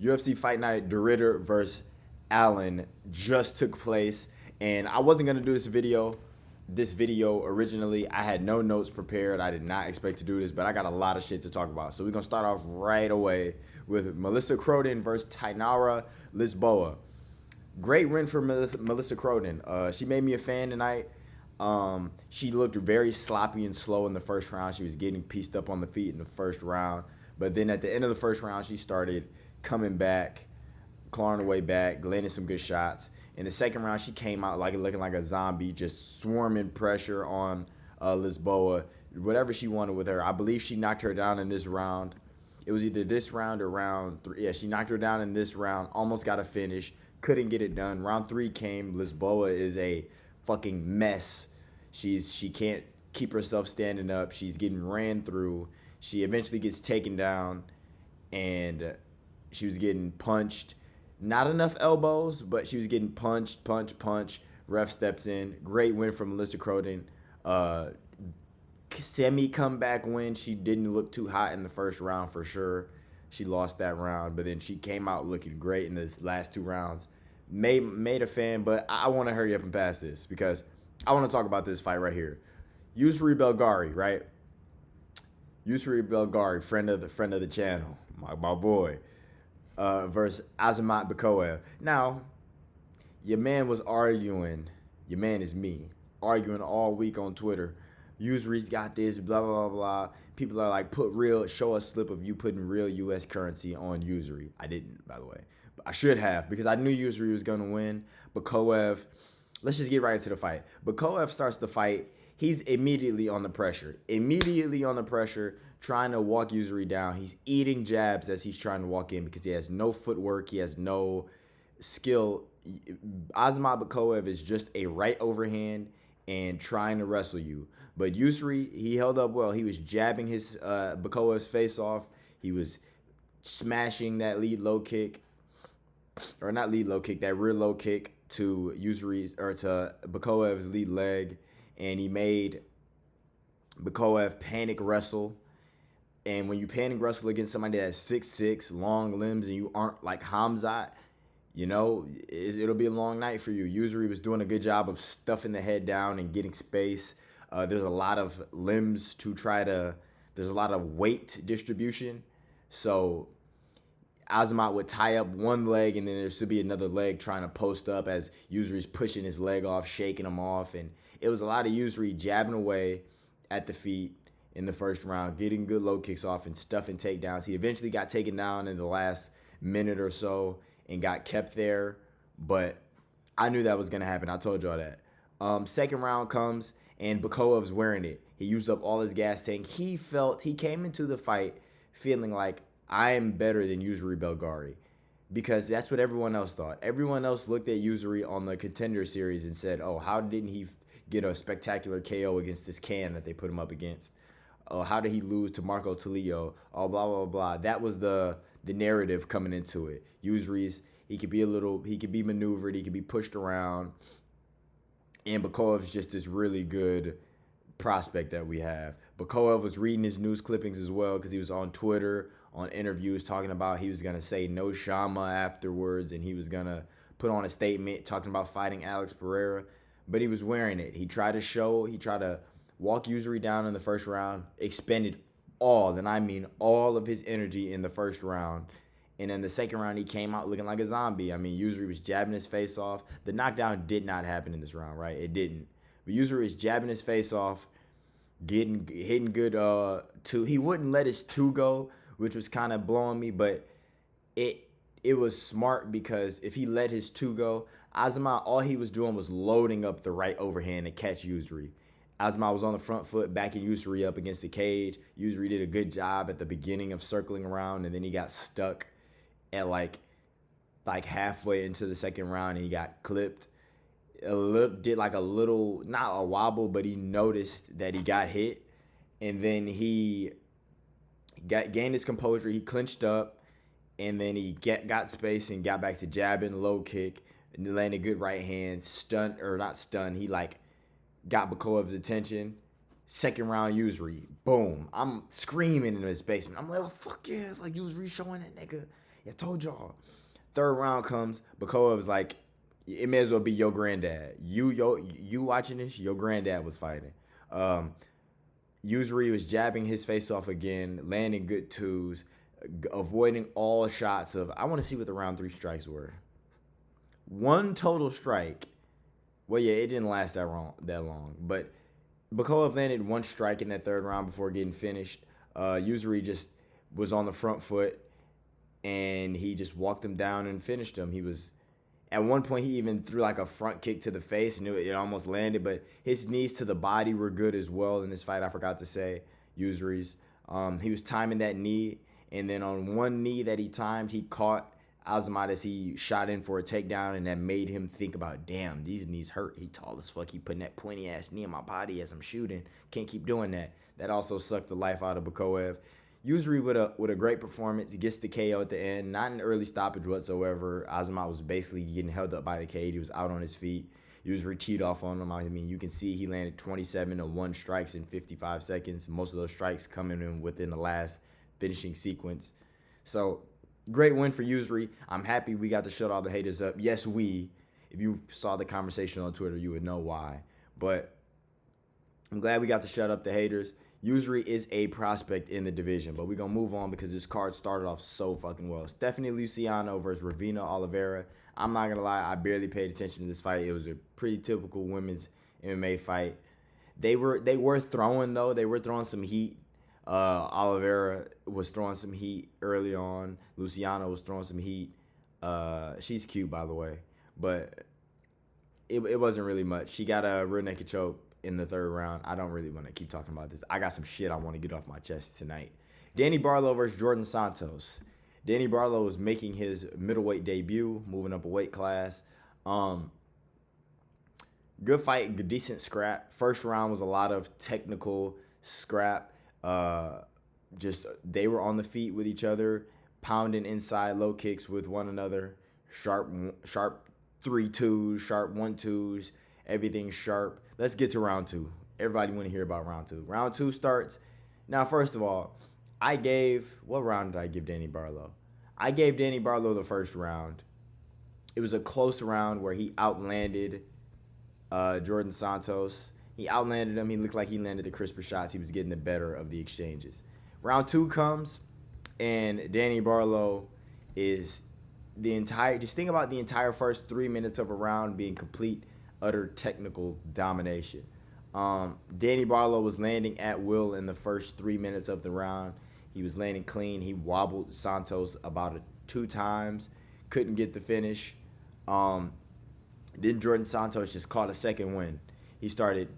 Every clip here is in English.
UFC Fight Night DeRitter versus Allen just took place, and I wasn't gonna do this video originally. I had no notes prepared. I did not expect to do this, but I got a lot of shit to talk about. So we're gonna start off right away with Melissa Croden versus Tainara Lisboa. Great win for Melissa Croden. She made me a fan tonight. She looked very sloppy and slow in the first round. She was getting pieced up on the feet in the first round. But then at the end of the first round, she started coming back, clawing her way back, landing some good shots. In the second round, she came out looking like a zombie, just swarming pressure on Lisboa. Whatever she wanted with her. I believe she knocked her down in this round. It was either this round or round 3. Yeah, she knocked her down in this round, almost got a finish, couldn't get it done. Round 3 came. Lisboa is a fucking mess. She can't keep herself standing up. She's getting ran through. She eventually gets taken down, and she was getting punched. Not enough elbows, but she was getting punched. Ref steps in. Great win from Melissa Croden. Semi comeback win. She didn't look too hot in the first round for sure. She lost that round, but then she came out looking great in the last 2 rounds. Made a fan, but I want to hurry up and pass this because I want to talk about this fight right here. Yusri Belgari, right? Yusri Belgari, friend of the channel, my boy, versus Azamat Bikoev. Now, your man was arguing. Your man is me, arguing all week on Twitter. Yusri's got this, blah blah blah blah. People are like, show a slip of you putting real U.S. currency on Yusri. I didn't, by the way. But I should have because I knew Yusri was going to win. Bikoev, let's just get right into the fight. Bikoev starts the fight. He's immediately on the pressure. Trying to walk Yusri down. He's eating jabs as he's trying to walk in because he has no footwork. He has no skill. Azamat Bikoev is just a right overhand and trying to wrestle you. But Yusri, he held up well. He was jabbing his Bikoev's face off. He was smashing that lead low kick. Or not lead low kick, that rear low kick to Bikoev's lead leg. And he made Bikoev panic wrestle. And when you panic wrestle against somebody that's 6'6", long limbs, and you aren't like Hamzat, you know, it'll be a long night for you. Yusri was doing a good job of stuffing the head down and getting space. There's a lot of limbs there's a lot of weight distribution. So Azamat would tie up one leg, and then there should be another leg trying to post up as Yusri's pushing his leg off, shaking him off. And it was a lot of Yusri jabbing away at the feet in the first round, getting good low kicks off and stuffing takedowns. He eventually got taken down in the last minute or so and got kept there, but I knew that was going to happen. I told y'all that. Second round comes, and Bikoev's wearing it. He used up all his gas tank. He came into the fight feeling like, I am better than Yusri Belgari, because that's what everyone else thought. Everyone else looked at Yusri on the Contender Series and said, oh, how didn't he get a spectacular KO against this can that they put him up against? Oh, how did he lose to Marco Tulio? Oh, blah, blah, blah. That was the narrative coming into it. Yusri's, he could be maneuvered, he could be pushed around. And Bikoev's just this really good prospect that we have. Bikoev was reading his news clippings as well because he was on Twitter, on interviews, talking about he was going to say no Shama afterwards, and he was going to put on a statement talking about fighting Alex Pereira. But he was wearing it. He tried to walk Yusri down in the first round, expended all, and I mean all of his energy in the first round. And in the second round, he came out looking like a zombie. I mean, Yusri was jabbing his face off. The knockdown did not happen in this round, right? It didn't. But Yusri was jabbing his face off, hitting good two. He wouldn't let his two go, which was kind of blowing me, but it was smart because if he let his two go, Azamat, all he was doing was loading up the right overhand to catch Yusri. Azamat was on the front foot, backing Yusri up against the cage. Yusri did a good job at the beginning of circling around, and then he got stuck at like halfway into the second round, and he got clipped. Did like a little, not a wobble, but he noticed that he got hit, and then he gained his composure. He clinched up, and then he got space and got back to jabbing, low kick, and landed good right hand, he like got Bikoev's attention. Second round Yusri, boom. I'm screaming in his basement. I'm like, oh, fuck yeah, it's like Yusri showing that nigga. I told y'all. Third round comes. Bakoa was like, it may as well be your granddad. You watching this? Your granddad was fighting. Usuri was jabbing his face off again, landing good twos, avoiding all shots of. I want to see what the round 3 strikes were. One total strike. Well, yeah, it didn't last that long, but Bakoa landed one strike in that third round before getting finished. Usuri just was on the front foot, and he just walked him down and finished him. He was at one point he even threw like a front kick to the face, and it almost landed, but his knees to the body were good as well in this fight. I forgot to say Usuri's. He was timing that knee, and then on one knee that he timed, he caught Azamat as he shot in for a takedown, and that made him think about, damn, these knees hurt. He tall as fuck. He putting that pointy ass knee in my body as I'm shooting. Can't keep doing that. That also sucked the life out of Bakoev. Usuri with a great performance. He gets the KO at the end. Not an early stoppage whatsoever. Azamat was basically getting held up by the cage. He was out on his feet. Usuri teed off on him. I mean, you can see he landed 27 to 1 strikes in 55 seconds. Most of those strikes coming in within the last finishing sequence. So, great win for Usuri. I'm happy we got to shut all the haters up. Yes, we. If you saw the conversation on Twitter, you would know why. But I'm glad we got to shut up the haters. Usuri is a prospect in the division, but we're going to move on because this card started off so fucking well. Stephanie Luciano versus Ravina Oliveira. I'm not going to lie, I barely paid attention to this fight. It was a pretty typical women's MMA fight. They were throwing, though. They were throwing some heat. Oliveira was throwing some heat early on. Luciano was throwing some heat. She's cute, by the way, but it wasn't really much. She got a rear naked choke in the third round. I don't really want to keep talking about this. I got some shit I want to get off my chest tonight. Danny Barlow versus Jordan Santos. Danny Barlow is making his middleweight debut, moving up a weight class. Good fight, good, decent scrap. First round was a lot of technical scrap. Just they were on the feet with each other, pounding inside low kicks with one another. Sharp 3-2s, sharp 1-2s, everything sharp. Let's get to round 2. Everybody want to hear about round 2. Round 2 starts. Now, first of all, what round did I give Danny Barlow? I gave Danny Barlow the first round. It was a close round where he outlanded Jordan Santos. He outlanded him. He looked like he landed the crisper shots. He was getting the better of the exchanges. Round 2 comes, and Danny Barlow is just think about the entire first 3 minutes of a round being complete, utter technical domination. Danny Barlow was landing at will in the first 3 minutes of the round. He was landing clean. He wobbled Santos about 2 times, couldn't get the finish. Then Jordan Santos just caught a second win. He started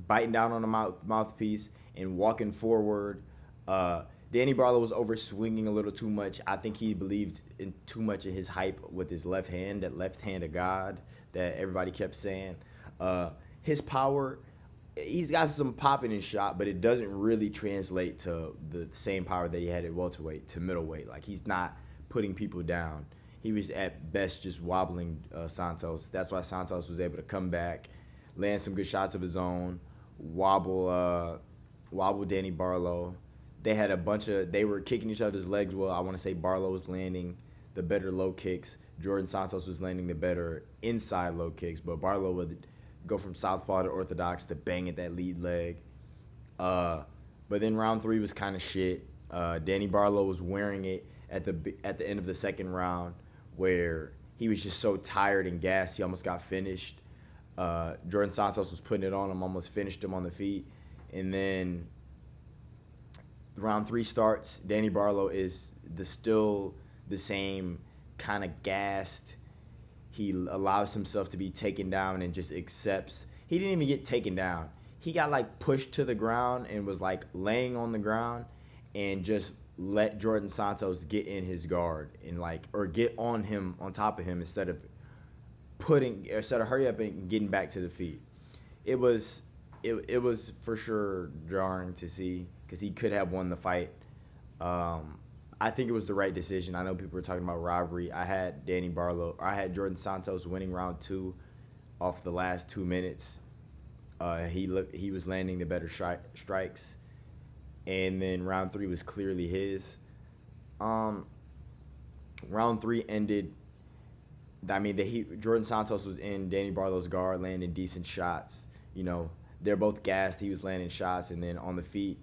biting down on the mouthpiece and walking forward. Danny Barlow was over-swinging a little too much. I think he believed in too much of his hype with his left hand, that left hand of God that everybody kept saying. His power, he's got some pop in his shot, but it doesn't really translate to the same power that he had at welterweight to middleweight. Like, he's not putting people down. He was at best just wobbling Santos. That's why Santos was able to come back, land some good shots of his own, wobble Danny Barlow. They were kicking each other's legs well. I want to say Barlow was landing the better low kicks. Jordan Santos was landing the better inside low kicks, but Barlow would go from southpaw to orthodox to bang at that lead leg. But then round 3 was kind of shit. Danny Barlow was wearing it at the end of the second round, where he was just so tired and gassed he almost got finished. Jordan Santos was putting it on him, almost finished him on the feet. And then round 3 starts. Danny Barlow is still the same kind of gassed. He allows himself to be taken down and just accepts. He didn't even get taken down. He got like pushed to the ground and was like laying on the ground and just let Jordan Santos get in his guard and or get on him, on top of him, instead of hurry up and getting back to the feet. It was for sure jarring to see because he could have won the fight. I think it was the right decision. I know people were talking about robbery. I had Jordan Santos winning round 2 off the last 2 minutes. He was landing the better strikes, and then round 3 was clearly his. Round 3 ended. I mean, Jordan Santos was in Danny Barlow's guard, landing decent shots. You know, they're both gassed. He was landing shots, and then on the feet,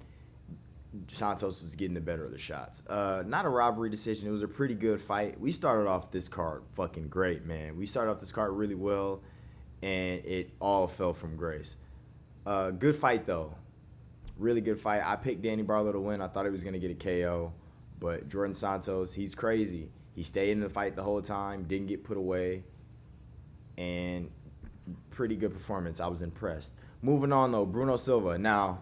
Santos was getting the better of the shots. Not a robbery decision. It was a pretty good fight. We started off this card fucking great, man. We started off this card really well, and it all fell from grace. Good fight, though. Really good fight. I picked Danny Barlow to win. I thought he was going to get a KO, but Jordan Santos, he's crazy. He stayed in the fight the whole time, didn't get put away, and pretty good performance. I was impressed. Moving on, though, Bruno Silva. Now,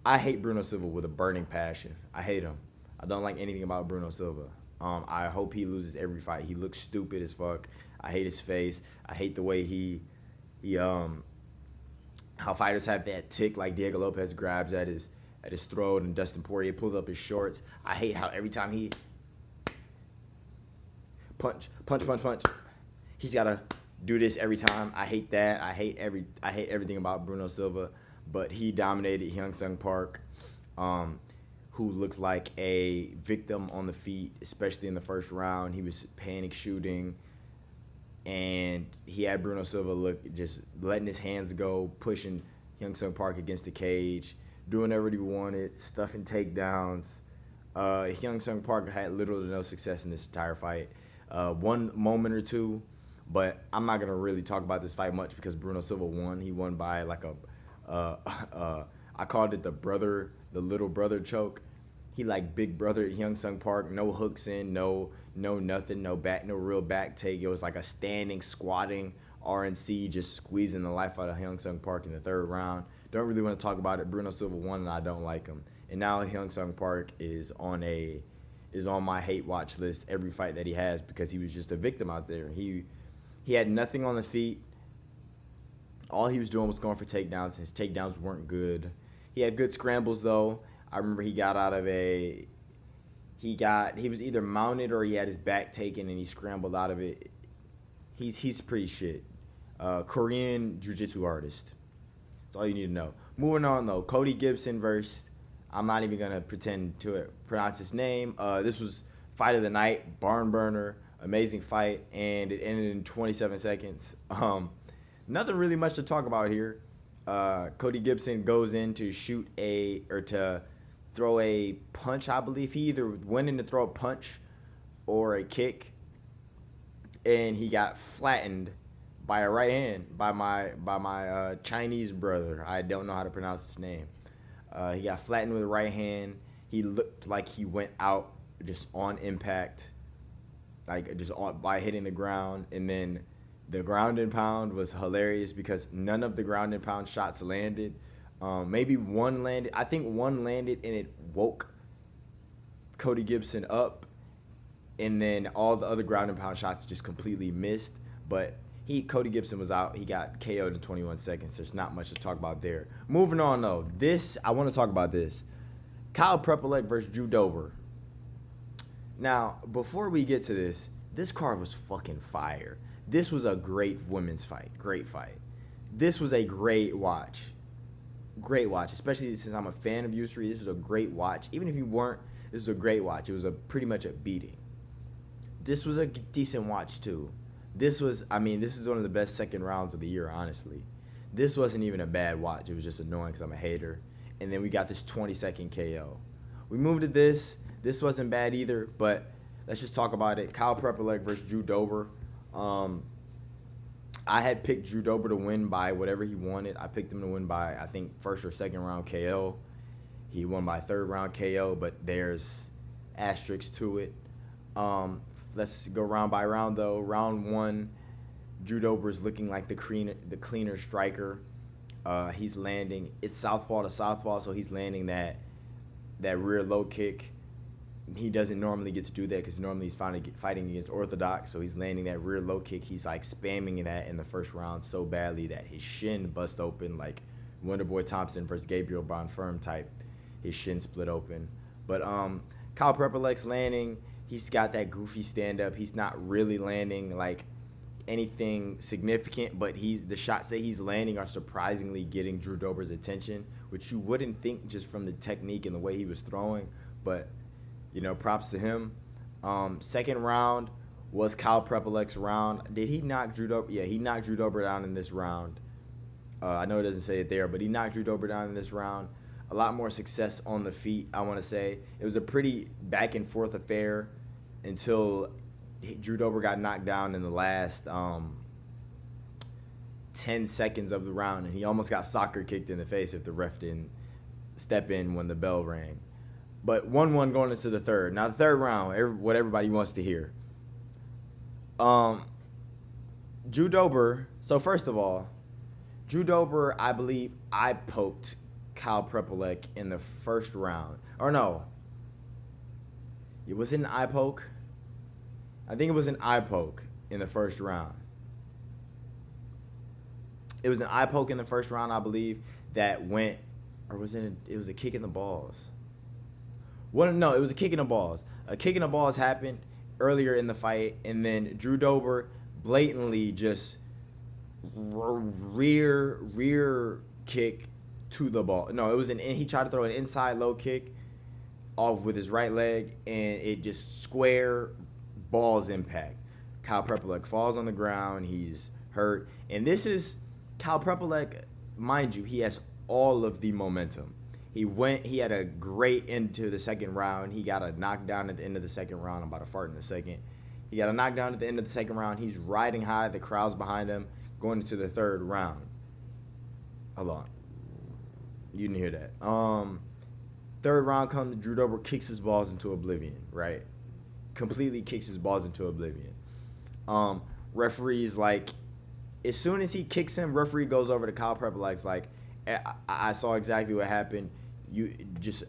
I hate Bruno Silva with a burning passion. I hate him. I don't like anything about Bruno Silva. I hope he loses every fight. He looks stupid as fuck. I hate his face. I hate the way he how fighters have that tick, like Diego Lopez grabs at his throat and Dustin Poirier pulls up his shorts. I hate how every time he punch, he's gotta do this every time. I hate that. I hate everything about Bruno Silva. But he dominated Hyun Sung Park, who looked like a victim on the feet, especially in the first round. He was panic shooting, and he had Bruno Silva just letting his hands go, pushing Hyun Sung Park against the cage, doing whatever he wanted, stuffing takedowns. Hyun Sung Park had little to no success in this entire fight. One moment or two, but I'm not gonna really talk about this fight much because Bruno Silva won. He won by like I called it the little brother choke. He like big brother at Hyun Sung Park. No hooks in, no nothing, no real back take. It was like a standing, squatting RNC, just squeezing the life out of Hyun Sung Park in the third round. Don't really want to talk about it. Bruno Silva won, and I don't like him. And now Hyun Sung Park is on my hate watch list every fight that he has because he was just a victim out there. He had nothing on the feet. All he was doing was going for takedowns. His takedowns weren't good. He had good scrambles, though. I remember he was either mounted or he had his back taken and he scrambled out of it. He's pretty shit. Korean jiu-jitsu artist. That's all you need to know. Moving on, though. Cody Gibson versus, I'm not even going to pretend to pronounce his name. This was fight of the night, barn burner, amazing fight, and it ended in 27 seconds. Nothing really much to talk about here. Cody Gibson goes in to to throw a punch, I believe. He either went in to throw a punch or a kick, and he got flattened by a right hand by my Chinese brother. I don't know how to pronounce his name. He got flattened with a right hand. He looked like he went out just on impact, like just by hitting the ground, and then the ground and pound was hilarious because none of the ground and pound shots landed. Maybe one landed. I think one landed and it woke Cody Gibson up, and then all the other ground and pound shots just completely missed. But Cody Gibson was out. He got KO'd in 21 seconds. There's not much to talk about there. Moving on, though. I want to talk about this. Kyle Prepolek versus Drew Dober. Now, before we get to this card was fucking fire. This was a great women's fight. Great fight. This was a great watch. Great watch, especially since I'm a fan of UFC. This was a great watch. Even if you weren't, this was a great watch. It was pretty much a beating. This was a decent watch, too. This is one of the best second rounds of the year, honestly. This wasn't even a bad watch. It was just annoying because I'm a hater. And then we got this 20-second KO. We moved to this. This wasn't bad either, but let's just talk about it. Kyle Prepolek versus Drew Dober. I had picked Drew Dober to win by whatever he wanted. I picked him to win by, I think, first or second round KO. He won by third round KO, but there's asterisks to it. Let's go round by round, though. Round one, Drew Dober is looking like the cleaner striker. He's landing. It's southpaw to southpaw, so he's landing that rear low kick. He doesn't normally get to do that because normally he's fighting against orthodox, so he's landing that rear low kick. He's like spamming that in the first round so badly that his shin bust open, like Wonderboy Thompson versus Gabriel Bonfirm type. His shin split open. But Kyle Prepolek's landing. He's got that goofy stand-up. He's not really landing like anything significant, but the shots that he's landing are surprisingly getting Drew Dober's attention, which you wouldn't think just from the technique and the way he was throwing. But, props to him. Second round was Kyle Prepolek's round. Did he knock Drew Dober? Yeah, he knocked Drew Dober down in this round. I know it doesn't say it there, but he knocked Drew Dober down in this round. A lot more success on the feet, I want to say. It was a pretty back and forth affair until Drew Dober got knocked down in the last 10 seconds of the round, and he almost got soccer kicked in the face if the ref didn't step in when the bell rang. But 1-1 going into the third. Now, the third round, what everybody wants to hear. Drew Dober, so first of all, Drew Dober, I believe I poked Kyle Prepolek in the first round. Or no. It was an eye poke. I think it was an eye poke in the first round. It was an eye poke in the first round, I believe, that went, or was it was a kick in the balls. No, it was a kick in the balls. A kick in the balls happened earlier in the fight, and then Drew Dober blatantly just rear kick to the ball. No, it was he tried to throw an inside low kick off with his right leg, and it just square balls impact. Kyle Prepolek falls on the ground. He's hurt, and this is Kyle Prepolek. Mind you, he has all of the momentum. He had a great end to the second round. He got a knockdown at the end of the second round. I'm about to fart in a second. He got a knockdown at the end of the second round. He's riding high. The crowd's behind him going into the third round. Hold on. You didn't hear that. Third round comes, Drew Dober kicks his balls into oblivion, right? Completely kicks his balls into oblivion. Referee's like, as soon as he kicks him, referee goes over to Kyle Prepolek's like, I saw exactly what happened.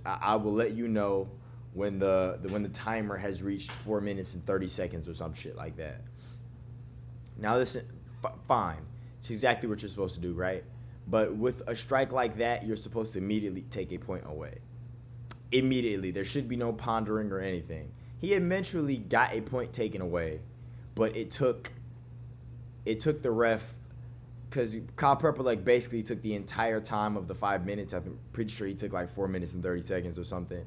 I will let you know when the timer has reached 4 minutes and 30 seconds or some shit like that. Now listen, fine. It's exactly what you're supposed to do, right? But with a strike like that, you're supposed to immediately take a point away. Immediately. There should be no pondering or anything. He eventually got a point taken away, but it took the ref, because Kyle Prepolek basically took the entire time of the 5 minutes. I'm pretty sure he took like 4 minutes and 30 seconds or something.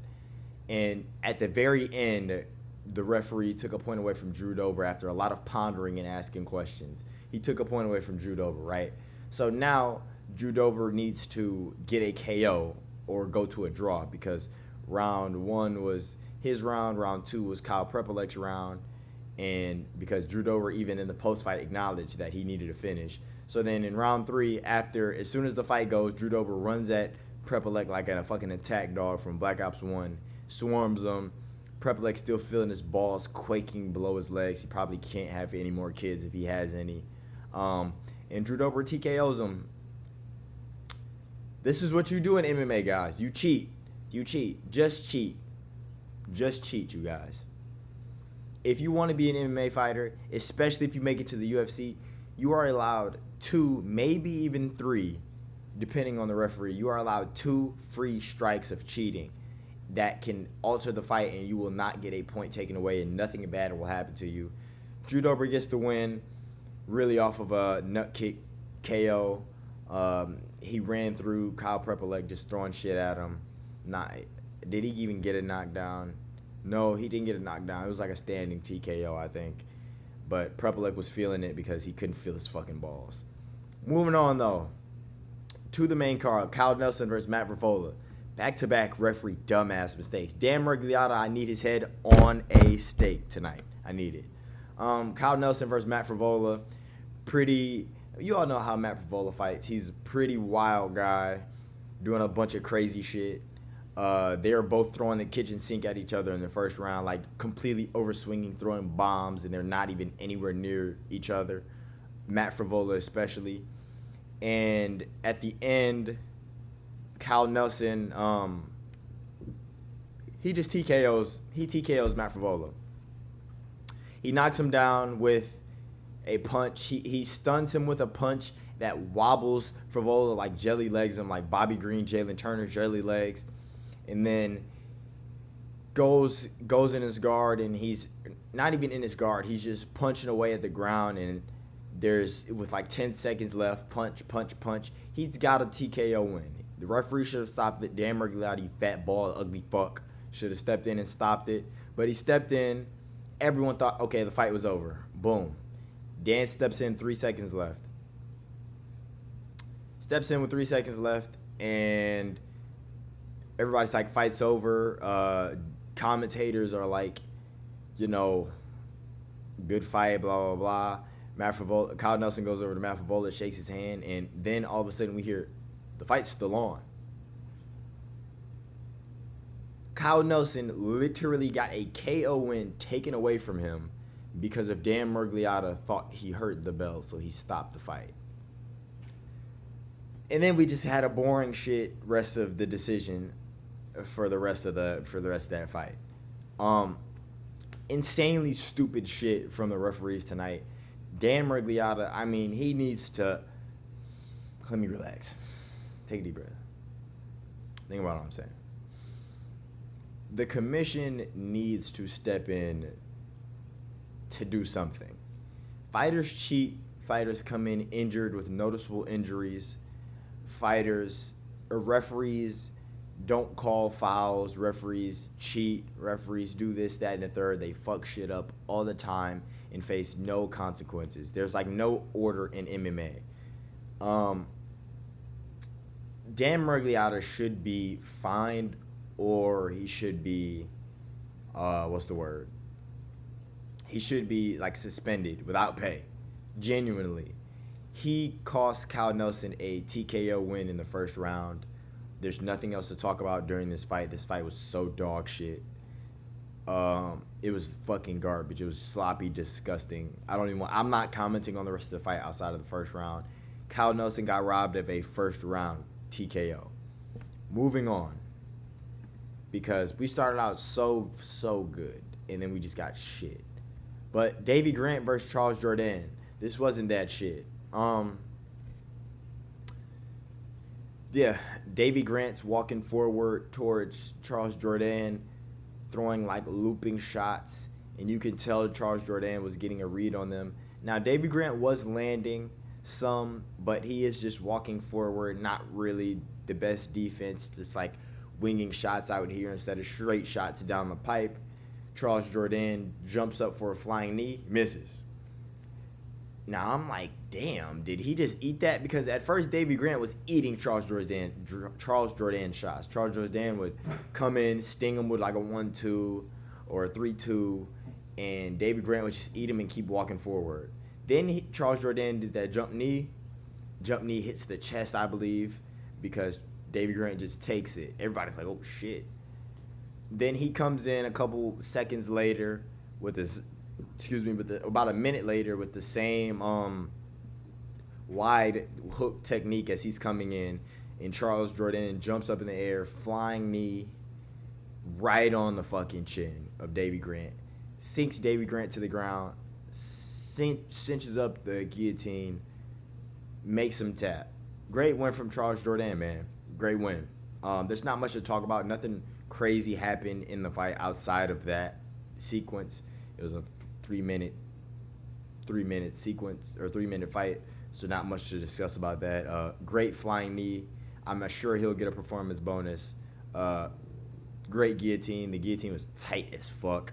And at the very end, the referee took a point away from Drew Dober after a lot of pondering and asking questions. He took a point away from Drew Dober, right? So now Drew Dober needs to get a KO or go to a draw, because round one was his round two was Kyle Prepolek's round, and because Drew Dober even in the post-fight acknowledged that he needed to finish. So then in round three, as soon as the fight goes, Drew Dober runs at Prepolek like a fucking attack dog from Black Ops 1, swarms him. Prepolek still feeling his balls quaking below his legs. He probably can't have any more kids if he has any. And Drew Dober TKOs him. This is what you do in MMA, guys. You cheat. You cheat. Just cheat. Just cheat, you guys. If you want to be an MMA fighter, especially if you make it to the UFC, you are allowed 2, maybe even 3, depending on the referee. You are allowed 2 free strikes of cheating that can alter the fight, and you will not get a point taken away, and nothing bad will happen to you. Drew Dober gets the win, really off of a nut kick KO. He ran through Kyle Prepolek, just throwing shit at him. Did he even get a knockdown? No, he didn't get a knockdown. It was like a standing TKO, I think. But Prepolek was feeling it because he couldn't feel his fucking balls. Moving on, though, to the main card, Kyle Nelson versus Matt Frevola. Back-to-back referee dumbass mistakes. Dan Mirglieata, I need his head on a steak tonight. I need it. Kyle Nelson versus Matt Frevola. You all know how Matt Frevola fights. He's a pretty wild guy, doing a bunch of crazy shit. They're both throwing the kitchen sink at each other in the first round, like completely overswinging, throwing bombs, and they're not even anywhere near each other. Matt Frevola especially. And at the end, Kyle Nelson, he TKOs Matt Frevola. He knocks him down with a punch. He stuns him with a punch that wobbles Frevola, like jelly legs him, like Bobby Green, Jalen Turner jelly legs. And then goes in his guard, and he's not even in his guard. He's just punching away at the ground, and with like 10 seconds left, punch. He's got a TKO win. The referee should have stopped it. Dan Mirglieata, you fat ball, ugly fuck, should have stepped in and stopped it. But he stepped in, Everyone thought, okay, the fight was over. Boom. Dan steps in, 3 seconds left. Steps in with 3 seconds left, and everybody's like, fight's over. Commentators are like, you know, good fight, blah, blah, blah. Kyle Nelson goes over to Matt Favola, shakes his hand, and then all of a sudden we hear, the fight's still on. Kyle Nelson literally got a KO win taken away from him because of Dan Mirglieata thought he heard the bell, so he stopped the fight. And then we just had a boring shit rest of the decision for the rest of that fight. Insanely stupid shit from the referees tonight. Dan Mirglieata, I mean, he needs to, let me relax. Take a deep breath. Think about what I'm saying. The commission needs to step in to do something. Fighters cheat. Fighters come in injured with noticeable injuries. Referees don't call fouls. Referees cheat. Referees do this, that, and the third. They fuck shit up all the time and face no consequences. There's like no order in MMA. Dan Mirglieata should be fined, or he should be, he should be like suspended without pay. Genuinely. He cost Kyle Nelson a TKO win in the first round. There's nothing else to talk about during this fight. This fight was so dog shit. It was fucking garbage. It was sloppy, disgusting. I'm not commenting on the rest of the fight outside of the first round. Kyle Nelson got robbed of a first round TKO. Moving on. Because we started out so good, and then we just got shit. But Davy Grant versus Charles Jourdain, this wasn't that shit. Yeah, Davy Grant's walking forward towards Charles Jourdain, throwing like looping shots, and you can tell Charles Jourdain was getting a read on them. Now, Davy Grant was landing some, but he is just walking forward, not really the best defense, just like winging shots out here instead of straight shots down the pipe. Charles Jourdain jumps up for a flying knee, misses. Now, I'm like, damn, did he just eat that? Because at first, Davy Grant was eating Charles Jourdain shots. Charles Jourdain would come in, sting him with like a 1-2 or a 3-2, and Davy Grant would just eat him and keep walking forward. Then Charles Jourdain did that jump knee. Jump knee hits the chest, I believe, because Davy Grant just takes it. Everybody's like, oh, shit. Then he comes in a couple seconds later with this, about a minute later with the same wide hook technique as he's coming in. And Charles Jourdain jumps up in the air, flying knee right on the fucking chin of Davy Grant. Sinks Davy Grant to the ground, cinches up the guillotine, makes him tap. Great win from Charles Jourdain, man. Great win. There's not much to talk about. Nothing crazy happened in the fight outside of that sequence. It was a 3-minute sequence or 3-minute fight, so not much to discuss about that. Great flying knee. I'm not sure he'll get a performance bonus. Great guillotine. The guillotine was tight as fuck.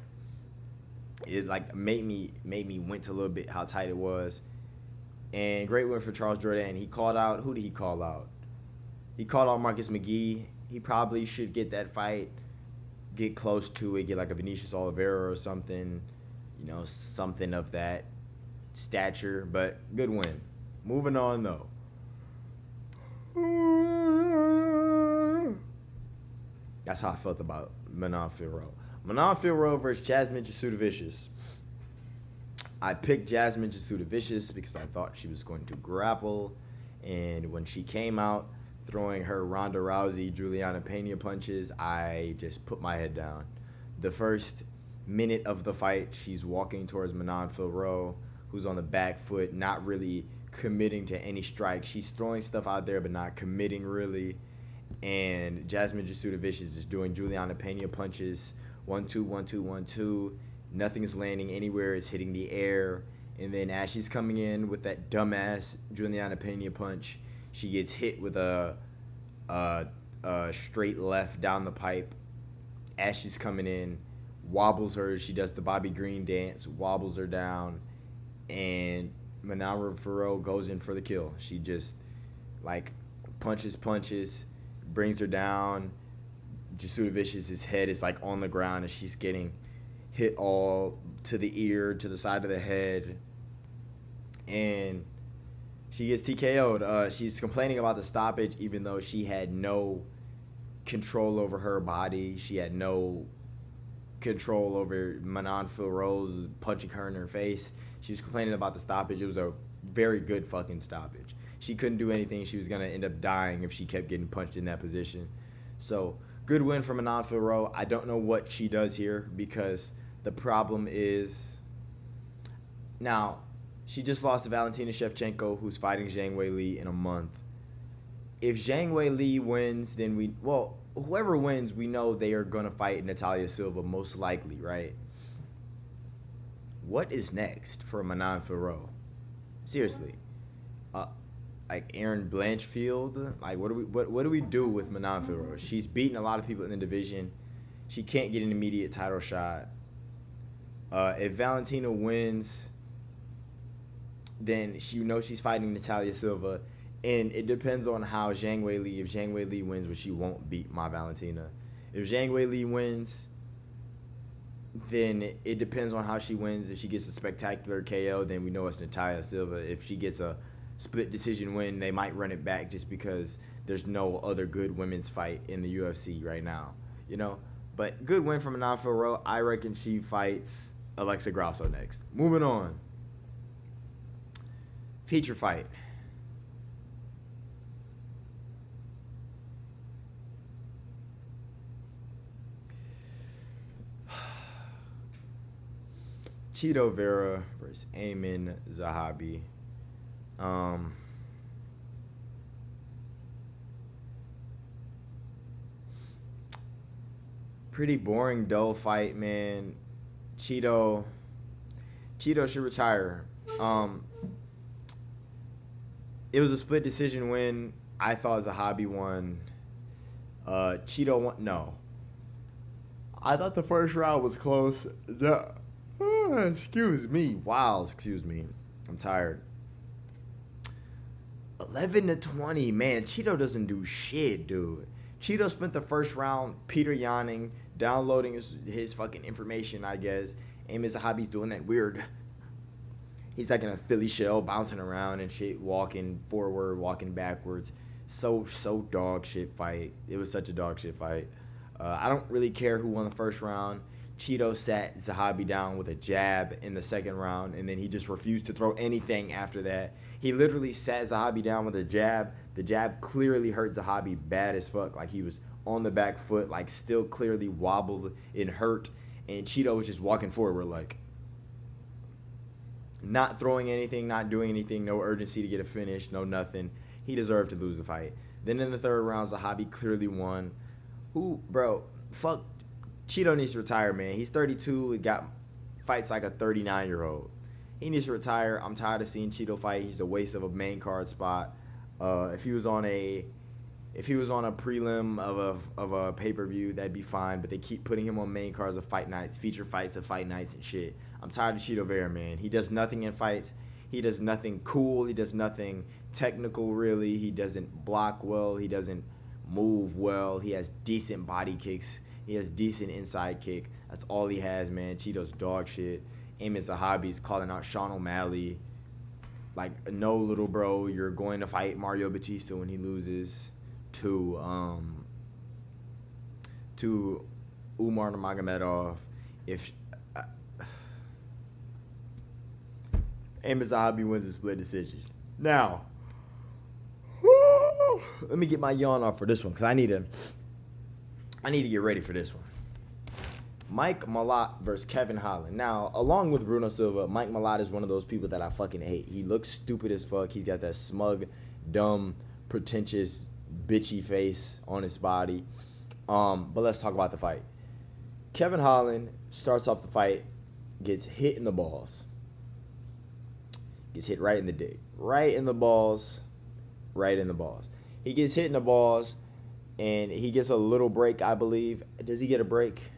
It like made me wince a little bit how tight it was. And great win for Charles Jourdain. He called out, who did he call out? He called out Marcus McGee. He probably should get that fight, get close to it, get like a Vinicius Oliveira or something, something of that stature. But good win. Moving on, though. That's how I felt about Manon Fiorot. Manon Fiorot versus Jasmine Jasudavicius. I picked Jasmine Jasudavicius because I thought she was going to grapple. And when she came out throwing her Ronda Rousey, Juliana Pena punches, I just put my head down. The first minute of the fight, she's walking towards Manon Fiorot, who's on the back foot, not really committing to any strikes. She's throwing stuff out there, but not committing really. And Jasmine Jasudavicius is doing Juliana Pena punches, 1-2, 1-2, 1-2. Nothing's landing anywhere. It's hitting the air. And then as she's coming in with that dumbass Juliana Pena punch, she gets hit with a straight left down the pipe as she's coming in wobbles her. She does the Bobby Green dance, wobbles her down, and Manara Farrow goes in for the kill. She just like punches, brings her down. Jasuda Vicious's head is like on the ground, and she's getting hit all to the ear, to the side of the head, and she gets TKO'd. She's complaining about the stoppage, even though she had no control over her body. She had no control over Manon Rose punching her in her face. She was complaining about the stoppage. It was a very good fucking stoppage. She couldn't do anything. She was going to end up dying if she kept getting punched in that position. So, good win for Manon Fiorot. I don't know what she does here, because the problem is, now, she just lost to Valentina Shevchenko, who's fighting Zhang Weili in a month. If Zhang Weili wins, then whoever wins, we know they are going to fight Natalia Silva, most likely, right? What is next for Manon Fiorot? Seriously. Like Erin Blanchfield? Like, what do we do with Manon Fiorot? She's beaten a lot of people in the division. She can't get an immediate title shot. If Valentina wins, then she's fighting Natalia Silva. And it depends on how Zhang Weili, if Zhang Weili wins, but she won't beat my Valentina. If Zhang Weili wins, then it depends on how she wins. If she gets a spectacular KO, then we know it's Natalia Silva. If she gets a split decision win, they might run it back just because there's no other good women's fight in the UFC right now, you know? But good win from Manon Fiorot. I reckon she fights Alexa Grasso next. Moving on. Feature fight. Chito Vera versus Ayman Zahabi. Pretty boring, dull fight, man. Chito should retire. It was a split decision win. I thought Zahabi won. Chito won. No. I thought the first round was close. No. Excuse me. Wow, excuse me. I'm tired. 11-20. Man, Chito doesn't do shit, dude. Chito spent the first round Peter Yanning, downloading his fucking information, I guess. Ayman Zahabi's doing that weird. He's like in a Philly shell, bouncing around and shit, walking forward, walking backwards. So dog shit fight. It was such a dog shit fight. I don't really care who won the first round. Chito sat Zahabi down with a jab in the second round, and then he just refused to throw anything after that. He literally sat Zahabi down with a jab. The jab clearly hurt Zahabi bad as fuck. Like, he was on the back foot, like, still clearly wobbled and hurt. And Chito was just walking forward, like, not throwing anything, not doing anything, no urgency to get a finish, no nothing. He deserved to lose the fight. Then in the third round, Zahabi clearly won. Fuck. Chito needs to retire, man. He's 32. He fights like a 39-year-old. He needs to retire. I'm tired of seeing Chito fight. He's a waste of a main card spot. If he was on a prelim of a pay-per-view, that'd be fine. But they keep putting him on main cards of fight nights, feature fights of fight nights and shit. I'm tired of Chito Vera, man. He does nothing in fights. He does nothing cool. He does nothing technical, really. He doesn't block well. He doesn't move well. He has decent body kicks. He has decent inside kick. That's all he has, man. Chito's dog shit. Ayman Zahabi's calling out Sean O'Malley. Like, no, little bro, you're going to fight Mario Batista when he loses to Umar Nurmagomedov. Ayman Zahabi wins a split decision. Now, let me get my yawn off for this one, because I need to get ready for this one. Mike Malott versus Kevin Holland. Now, along with Bruno Silva, Mike Malott is one of those people that I fucking hate. He looks stupid as fuck. He's got that smug, dumb, pretentious, bitchy face on his body. But let's talk about the fight. Kevin Holland starts off the fight, gets hit in the balls. Gets hit right in the dick. Right in the balls. Right in the balls. He gets hit in the balls, and he gets a little break, I believe. Does he get a break?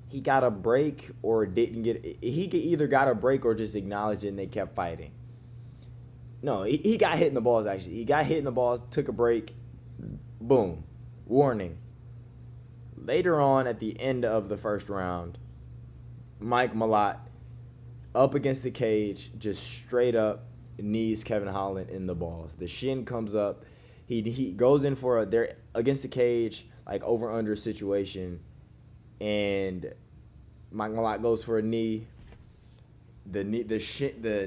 he got a break or didn't get. He could either got a break or just acknowledged it and they kept fighting. No, he got hit in the balls. Actually, he got hit in the balls. Took a break. Boom. Warning. Later on, at the end of the first round, Mike Malott up against the cage, just straight up knees Kevin Holland in the balls. The shin comes up. He goes in for they're against the cage, like over under situation, and Mike Malott goes for a knee. The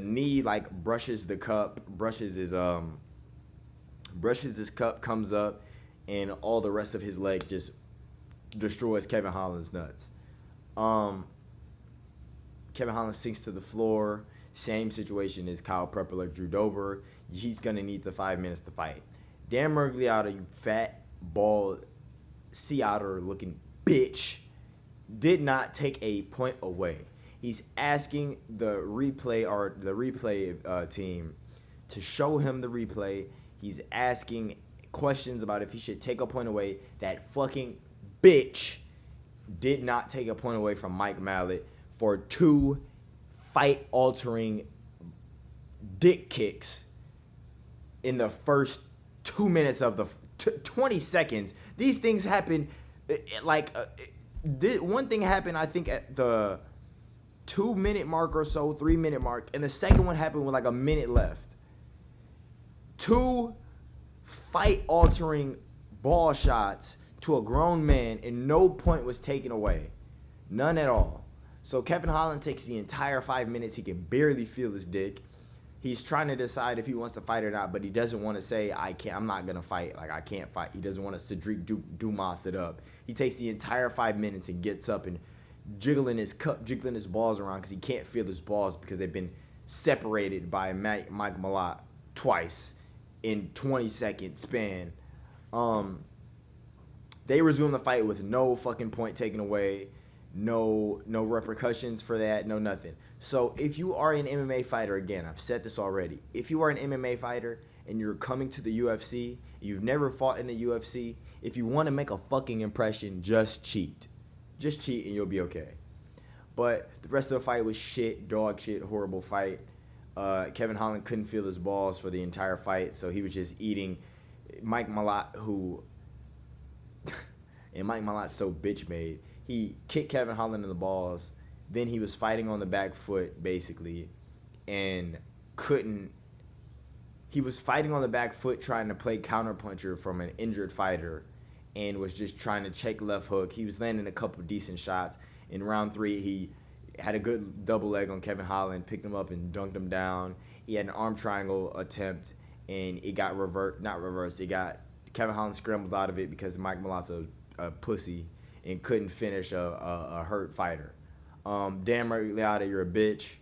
knee like brushes the cup, brushes his cup, comes up, and all the rest of his leg just destroys Kevin Holland's nuts. Kevin Holland sinks to the floor. Same situation as Kyle Prepler, Drew Dober. He's gonna need the 5 minutes to fight. Dan Mirglieata, you fat, bald, sea otter looking bitch, did not take a point away. He's asking the replay team to show him the replay. He's asking questions about if he should take a point away. That fucking bitch did not take a point away from Mike Malott for 2 fight-altering dick kicks in the first 2 minutes of the 20 seconds. These things happen one thing happened, I think, at the 2-minute mark or so, 3-minute mark, and the second one happened with like a minute left. 2 fight-altering ball shots to a grown man, and no point was taken away. None at all. So Kevin Holland takes the entire 5 minutes. He can barely feel his dick. He's trying to decide if he wants to fight or not, but he doesn't want to say, I'm not going to fight. Like, I can't fight. He doesn't want to Cedric Dumas it up. He takes the entire 5 minutes and gets up and jiggling his balls around because he can't feel his balls because they've been separated by Mike Malott twice in 20-second span. They resume the fight with no fucking point taken away. No repercussions for that, no nothing. So if you are an MMA fighter, again, I've said this already. If you are an MMA fighter and you're coming to the UFC, you've never fought in the UFC, if you want to make a fucking impression, just cheat. Just cheat and you'll be okay. But the rest of the fight was shit, dog shit, horrible fight. Kevin Holland couldn't feel his balls for the entire fight, so he was just eating Mike Malott, and Mike Malott's so bitch made. He kicked Kevin Holland in the balls. Then he was fighting on the back foot, basically, and couldn't. He was fighting on the back foot trying to play counterpuncher from an injured fighter and was just trying to check left hook. He was landing a couple decent shots. In round 3, he had a good double leg on Kevin Holland, picked him up and dunked him down. He had an arm triangle attempt, and it got not reversed. It got Kevin Holland scrambled out of it because Mike Malott's a pussy and couldn't finish a hurt fighter. Dan Mirglieata, you're a bitch.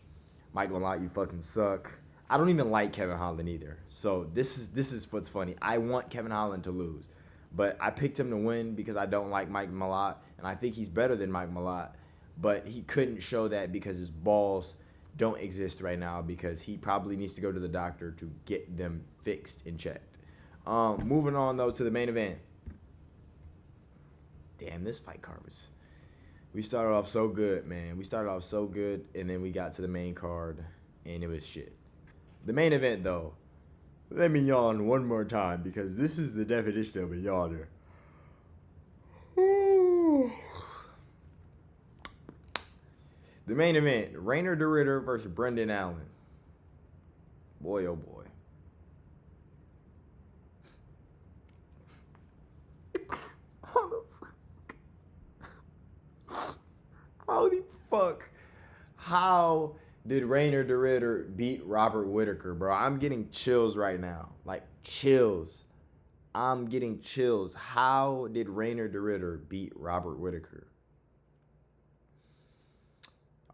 Mike Malott, you fucking suck. I don't even like Kevin Holland either. So this is what's funny. I want Kevin Holland to lose, but I picked him to win because I don't like Mike Malott, and I think he's better than Mike Malott. But he couldn't show that because his balls don't exist right now because he probably needs to go to the doctor to get them fixed and checked. Moving on, though, to the main event. Damn, this fight card was... We started off so good, man. We started off so good, and then we got to the main card, and it was shit. The main event, though, let me yawn one more time because this is the definition of a yawner. The main event, Rainer de Ritter versus Brendan Allen. Boy, oh boy. Holy fuck. How did Rainer de Ritter beat Robert Whittaker, bro? I'm getting chills right now. Like, chills. I'm getting chills. How did Rainer de Ritter beat Robert Whittaker?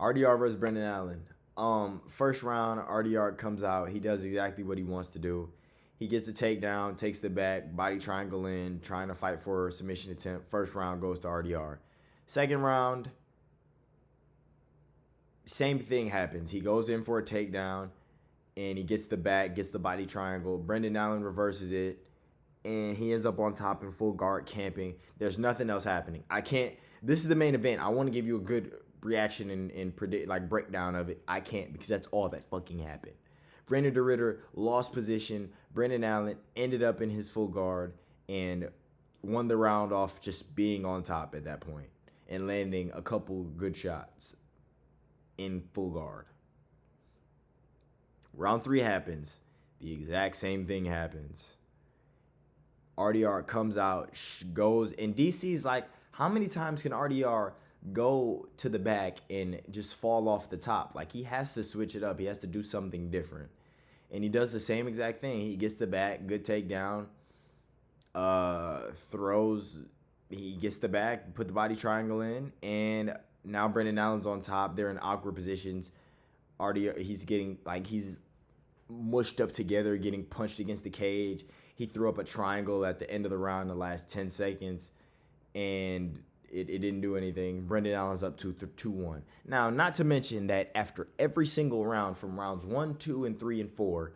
RDR versus Brendan Allen. First round, RDR comes out. He does exactly what he wants to do. He gets the takedown, takes the back, body triangle in, trying to fight for a submission attempt. First round goes to RDR. Second round, same thing happens. He goes in for a takedown, and he gets the back, gets the body triangle. Brendan Allen reverses it, and he ends up on top in full guard camping. There's nothing else happening. I can't. This is the main event. I want to give you a good reaction and predict like breakdown of it. I can't because that's all that fucking happened. Brandon DeRitter lost position. Brendan Allen ended up in his full guard and won the round off just being on top at that point and landing a couple good shots in full guard. Round 3 happens. The exact same thing happens. RDR comes out, goes, and DC's like, how many times can RDR go to the back and just fall off the top? Like, he has to switch it up. He has to do something different. And he does the same exact thing. He gets the back, good takedown, throws, he gets the back, put the body triangle in, and now Brendan Allen's on top. They're in awkward positions. RDR, he's mushed up together, getting punched against the cage. He threw up a triangle at the end of the round in the last 10 seconds, and it didn't do anything. Brendan Allen's up 2-1. Now, not to mention that after every single round from rounds 1, 2, and 3, and 4,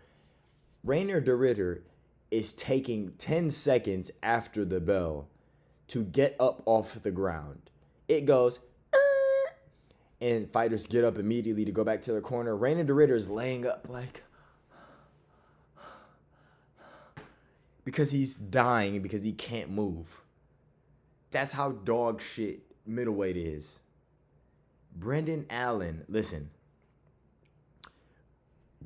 Rainier DeRitter is taking 10 seconds after the bell to get up off the ground. It goes, and fighters get up immediately to go back to their corner. Rainier DeRitter is laying up like, because he's dying because he can't move. That's how dog shit middleweight is. Brendan Allen, listen.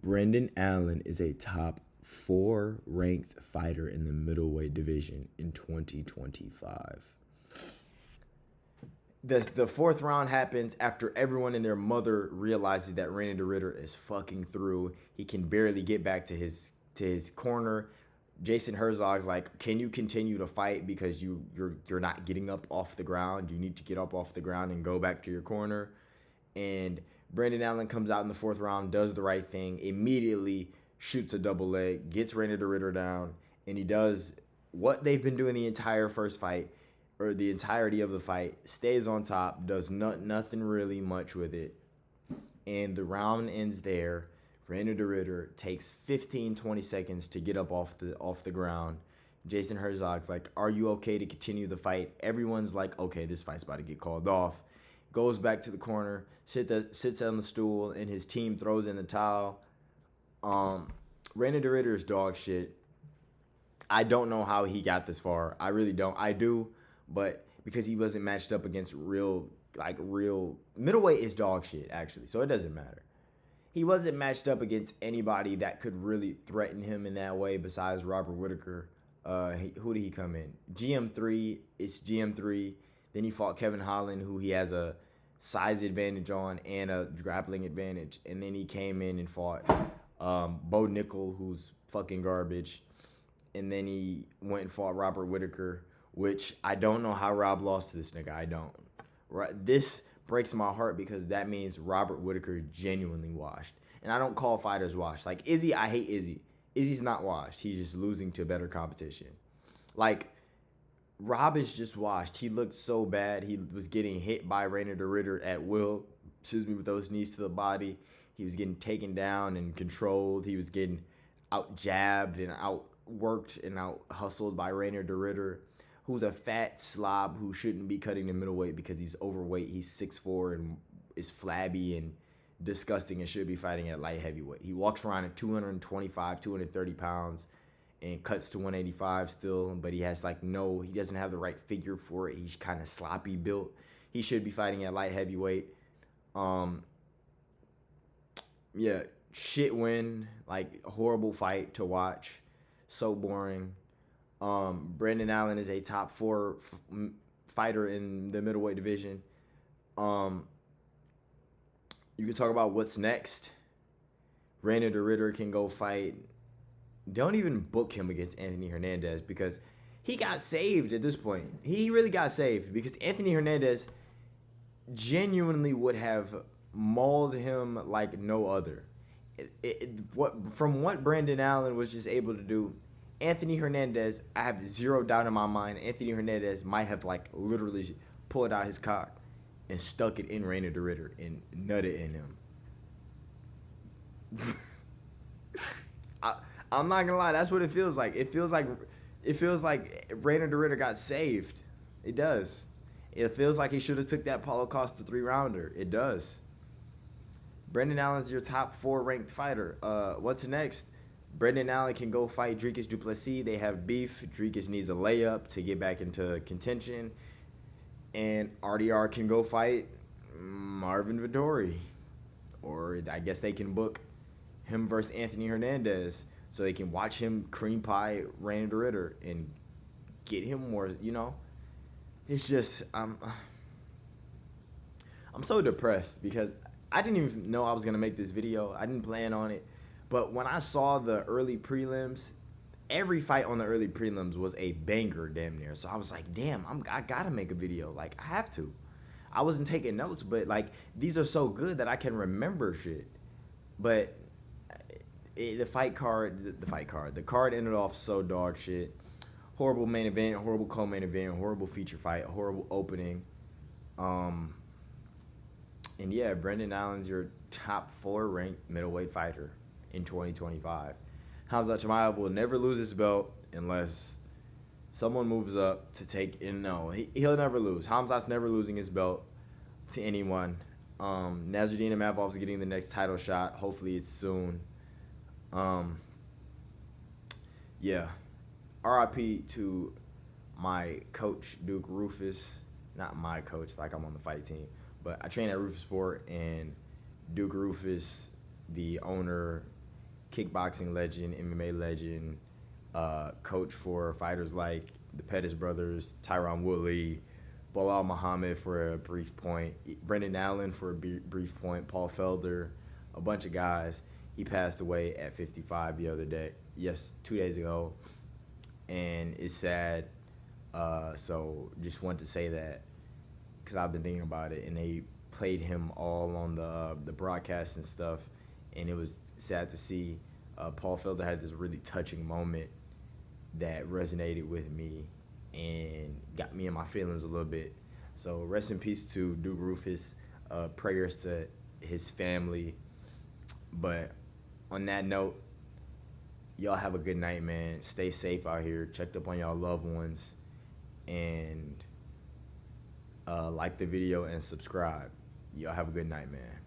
Brendan Allen is a top 4 ranked fighter in the middleweight division in 2025. The fourth round happens after everyone and their mother realizes that Rainier DeRitter is fucking through. He can barely get back to his corner. Jason Herzog's like, can you continue to fight because you're not getting up off the ground? You need to get up off the ground and go back to your corner. And Brendan Allen comes out in the fourth round, does the right thing, immediately shoots a double leg, gets Rainier DeRitter down, and he does what they've been doing the entire first fight, or the entirety of the fight, stays on top, does nothing really much with it. And the round ends there. Rainier DeRitter takes 15-20 seconds to get up off the ground. Jason Herzog's like, are you okay to continue the fight? Everyone's like, okay, this fight's about to get called off. Goes back to the corner, sits on the stool, and his team throws in the towel. Rainier DeRitter is dog shit. I don't know how he got this far. I really don't. I do, but because he wasn't matched up against real middleweight is dog shit, actually, so it doesn't matter. He wasn't matched up against anybody that could really threaten him in that way besides Robert Whittaker. Who did he come in? GM3. It's GM3. Then he fought Kevin Holland, who he has a size advantage on and a grappling advantage. And then he came in and fought Bo Nickel, who's fucking garbage. And then he went and fought Robert Whittaker, which I don't know how Rob lost to this nigga. I don't. Right? This breaks my heart because that means Robert Whittaker genuinely washed. And I don't call fighters washed. Like Izzy, I hate Izzy. Izzy's not washed. He's just losing to better competition. Like, Rob is just washed. He looked so bad. He was getting hit by Rainier DeRitter at will. With those knees to the body. He was getting taken down and controlled. He was getting out jabbed and out worked and out hustled by Rainier DeRitter, who's a fat slob who shouldn't be cutting the middleweight because he's overweight. He's 6'4" and is flabby and disgusting and should be fighting at light heavyweight. He walks around at 225, 230 pounds and cuts to 185 still, but he doesn't have the right figure for it. He's kind of sloppy built. He should be fighting at light heavyweight. Yeah, shit win, like horrible fight to watch. So boring. Brendan Allen is a top 4 fighter in the middleweight division. You can talk about what's next. Rainier DeRitter can go fight. Don't even book him against Anthony Hernandez because he got saved at this point. He really got saved because Anthony Hernandez genuinely would have mauled him like no other. From what Brendan Allen was just able to do, Anthony Hernandez, I have zero doubt in my mind, Anthony Hernandez might have like literally pulled out his cock and stuck it in Rainier DeRitter and nutted in him. I'm not gonna lie, that's what it feels like. It feels like It feels like Rainer de Ritter got saved. It does. It feels like he should have took that Paulo Costa 3-rounder. It does. Brendan Allen's your top 4 ranked fighter. What's next? Brendan Allen can go fight Dricus du Plessis. They have beef. Dricus needs a layup to get back into contention. And RDR can go fight Marvin Vettori. Or I guess they can book him versus Anthony Hernandez so they can watch him cream pie Rainer de Ritter and get him more, It's just, I'm so depressed because I didn't even know I was going to make this video. I didn't plan on it. But when I saw the early prelims, every fight on the early prelims was a banger damn near. So I was like, damn, I got to make a video. Like, I have to. I wasn't taking notes, but, like, these are so good that I can remember shit. But the card ended off so dog shit. Horrible main event, horrible co-main event, horrible feature fight, horrible opening. And yeah, Brendan Allen's your top 4 ranked middleweight fighter in 2025. Khamzat Chimaev will never lose his belt unless someone moves up to take it. No, he'll never lose. Khamzat's never losing his belt to anyone. Nasruddin Imavov's getting the next title shot. Hopefully it's soon. Yeah. RIP to my coach, Duke Rufus. Not my coach, like I'm on the fight team. But I train at Rufus Sport, and Duke Rufus, the owner, kickboxing legend, MMA legend, coach for fighters like the Pettis brothers, Tyron Woodley, Bilal Muhammad for a brief point, Brendan Allen for a brief point, Paul Felder, a bunch of guys. He passed away at 55 the other day. Yes, 2 days ago. And it's sad. So just wanted to say that because I've been thinking about it, and they played him all on the broadcast and stuff, and it was sad to see. Paul Felder had this really touching moment that resonated with me and got me in my feelings a little bit. So rest in peace to Duke Rufus. Prayers to his family. But on that note, y'all have a good night, man. Stay safe out here. Check up on y'all loved ones. And like the video and subscribe. Y'all have a good night, man.